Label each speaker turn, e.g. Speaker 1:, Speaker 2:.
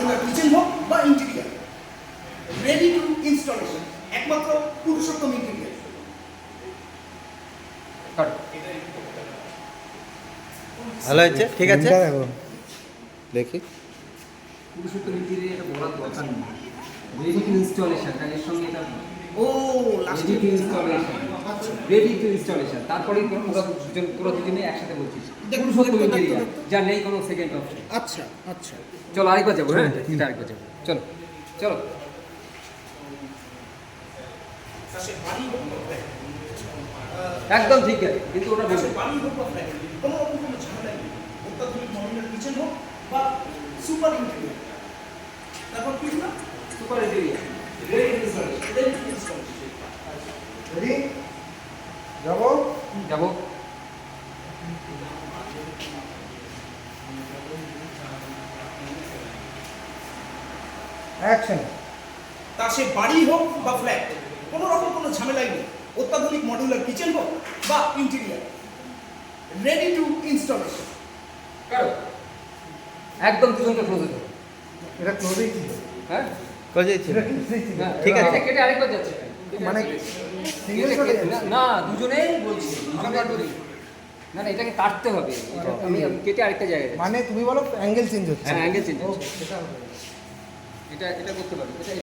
Speaker 1: Modular kitchen হোক বা interior, ready to installation, একমাত্র পুরুষোত্তম ইন্টেরিয়ার।
Speaker 2: ভালো হয়েছে, ঠিক আছে, দেখি।
Speaker 3: পুরুষোত্তম ইন্টেরিয়ার এটা বলার দরকার নেই। রেডি টু ইনস্টলেশন, কারণ এর সঙ্গে এটা
Speaker 1: ও last
Speaker 3: ready to installation, ready to installation, তারপরেই তোরা দুজনে একসাথে বলছিস পুরুষোত্তম ইন্টেরিয়ার, যা নেই কোনো সেকেন্ড অপশন।
Speaker 1: আচ্ছা আচ্ছা,
Speaker 3: চলো আরেকবার যাবো, হ্যাঁ এটা আরেকবার যাবো, চলো চলো।
Speaker 1: বাড়ি হোক বা ফ্ল্যাট,
Speaker 3: একদম ঠিক আছে, কিন্তু ওটা বলবে
Speaker 1: বাড়ি হোক বা ফ্ল্যাট, কোনো রকম কোনো ঝামেলা নেই। অত্যাধুনিক মডুলার কিচেন হোক বা সুপার ইন্টেরিয়ার, তারপর কি না
Speaker 3: super interior, ready to installation.
Speaker 2: Ready, যাবো।
Speaker 3: যাবো।
Speaker 2: অ্যাকশন।
Speaker 1: তা সে বাড়ি হোক বা ফ্ল্যাট, কোনো রকম কোনো ঝামেলাই নেই। অত্যাধুনিক মডুলার কিচেন হোক বা ইন্টেরিয়ার, রেডি টু ইনস্টলেশন।
Speaker 3: কারো একদম দুজনকে ক্লোজে ধরো।
Speaker 2: এটা ক্লোজেই ছিল।
Speaker 3: হ্যাঁ
Speaker 2: ক্লোজেই ছিল।
Speaker 3: হ্যাঁ,
Speaker 2: ঠিক আছে।
Speaker 3: কেটে আরেকবার যাচ্ছে
Speaker 2: মানে সিঙ্গেল
Speaker 3: কেটে-
Speaker 2: শটে
Speaker 3: কেটে-
Speaker 2: যাচ্ছে।
Speaker 3: না দুজনেই বলছি, দুজনেই বলছি। না না, এটাকে কাটতে হবে, আমি কেটে আরেকটা জায়গায় যাচ্ছি।
Speaker 2: মানে তুমি বলো অ্যাঙ্গেল চেঞ্জ হচ্ছে।
Speaker 3: হ্যাঁ অ্যাঙ্গেল চেঞ্জ
Speaker 2: ও,
Speaker 3: হচ্ছে,
Speaker 2: সেটা হবে।
Speaker 3: এটা এটা করতে পারবে, এটা